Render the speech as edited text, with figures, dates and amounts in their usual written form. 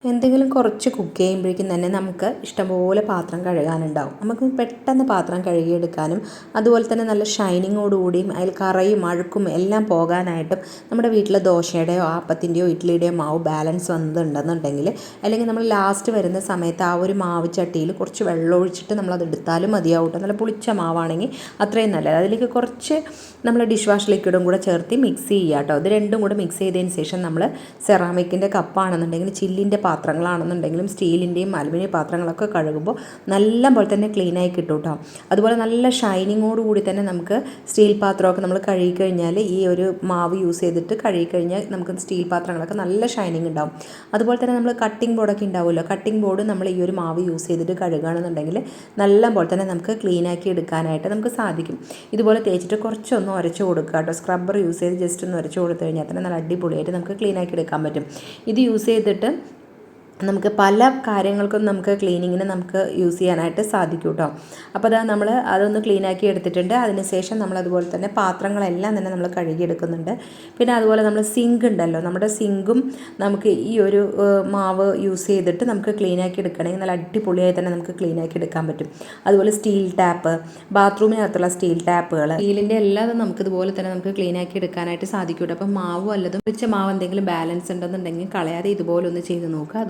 എന്തെങ്കിലും കുറച്ച് കുക്ക് ചെയ്യുമ്പോഴേക്കും തന്നെ നമുക്ക് ഇഷ്ടംപോലെ പാത്രം കഴുകാനുണ്ടാവും. നമുക്ക് പെട്ടെന്ന് പാത്രം കഴുകിയെടുക്കാനും അതുപോലെ തന്നെ നല്ല ഷൈനിങ്ങോടുകൂടിയും അതിൽ കറയും അഴുക്കും എല്ലാം പോകാനായിട്ടും നമ്മുടെ വീട്ടിൽ ദോശയുടെയോ ആപ്പത്തിൻ്റെയോ ഇഡ്ഡലിയുടെയോ മാവ് ബാലൻസ് വന്നതുണ്ടെന്നുണ്ടെങ്കിൽ, അല്ലെങ്കിൽ നമ്മൾ ലാസ്റ്റ് വരുന്ന സമയത്ത് ആ ഒരു മാവ് ചട്ടിയിൽ കുറച്ച് വെള്ളം ഒഴിച്ചിട്ട് നമ്മളത് എടുത്താലും മതിയാവും കേട്ടോ. നല്ല പുളിച്ച മാവാണെങ്കിൽ അത്രയും നല്ലത്. അതിലേക്ക് കുറച്ച് നമ്മൾ ഡിഷ് വാഷ് ലിക്വിഡും കൂടെ ചേർത്ത് മിക്സ് ചെയ്യുക കേട്ടോ. ഇത് രണ്ടും കൂടെ മിക്സ് ചെയ്തതിന് ശേഷം നമ്മൾ സെറാമിക്കിൻ്റെ കപ്പാണെന്നുണ്ടെങ്കിൽ, ചില്ലിൻ്റെ പാത്രങ്ങളാണെന്നുണ്ടെങ്കിലും സ്റ്റീലിൻ്റെയും അലുമിനിയം പാത്രങ്ങളൊക്കെ കഴുകുമ്പോൾ നല്ല പോലെ തന്നെ ക്ലീനായി കിട്ടും കേട്ടോ. അതുപോലെ നല്ല ഷൈനിങ്ങോടുകൂടി തന്നെ നമുക്ക് സ്റ്റീൽ പാത്രമൊക്കെ നമ്മൾ കഴുകിക്കഴിഞ്ഞാൽ, ഈ ഒരു മാവ് യൂസ് ചെയ്തിട്ട് കഴുകിക്കഴിഞ്ഞാൽ നമുക്ക് സ്റ്റീൽ പാത്രങ്ങളൊക്കെ നല്ല ഷൈനിങ് ഉണ്ടാവും. അതുപോലെ തന്നെ നമ്മൾ കട്ടിംഗ് ബോർഡൊക്കെ ഉണ്ടാവുമല്ലോ, കട്ടിംഗ് ബോർഡ് നമ്മൾ ഈ ഒരു മാവ് യൂസ് ചെയ്തിട്ട് കഴുകുകയാണെന്നുണ്ടെങ്കിൽ നല്ല പോലെ തന്നെ നമുക്ക് ക്ലീനാക്കി എടുക്കാനായിട്ട് നമുക്ക് സാധിക്കും. ഇതുപോലെ തേച്ചിട്ട് കുറച്ചൊന്ന് ഉരച്ച് കൊടുക്കുക കേട്ടോ. സ്ക്രബ്ബർ യൂസ് ചെയ്ത് ജസ്റ്റ് ഒന്ന് ഉരച്ച് കൊടുത്തു കഴിഞ്ഞാൽ തന്നെ നല്ല അടിപൊളിയായിട്ട് നമുക്ക് ക്ലീനാക്കി എടുക്കാൻ പറ്റും. ഇത് യൂസ് ചെയ്തിട്ട് നമുക്ക് പല കാര്യങ്ങൾക്കും നമുക്ക് ക്ലീനിങ്ങിന് നമുക്ക് യൂസ് ചെയ്യാനായിട്ട് സാധിക്കും കേട്ടോ. അപ്പോൾ നമ്മൾ അതൊന്ന് ക്ലീനാക്കി എടുത്തിട്ടുണ്ട്. അതിനുശേഷം നമ്മൾ അതുപോലെ തന്നെ പാത്രങ്ങളെല്ലാം തന്നെ നമ്മൾ കഴുകിയെടുക്കുന്നുണ്ട്. പിന്നെ അതുപോലെ നമ്മൾ സിങ്ക് ഉണ്ടല്ലോ, നമ്മുടെ സിങ്കും നമുക്ക് ഈ ഒരു മാവ് യൂസ് ചെയ്തിട്ട് നമുക്ക് ക്ലീനാക്കി എടുക്കണമെങ്കിൽ നല്ല അടിപൊളിയായി തന്നെ നമുക്ക് ക്ലീനാക്കി എടുക്കാൻ പറ്റും. അതുപോലെ സ്റ്റീൽ ടാപ്പ്, ബാത്റൂമിനകത്തുള്ള സ്റ്റീൽ ടാപ്പുകൾ, സ്റ്റീലിൻ്റെ എല്ലാം നമുക്ക് ഇതുപോലെ തന്നെ നമുക്ക് ക്ലീനാക്കി എടുക്കാനായിട്ട് സാധിക്കും കേട്ടോ. അപ്പോൾ മാവ് വല്ലതും വെച്ച മാവ് എന്തെങ്കിലും ബാലൻസ് ഉണ്ടെന്നുണ്ടെങ്കിൽ കളയാതെ ഇതുപോലെ ഒന്ന് ചെയ്ത് നോക്കുക.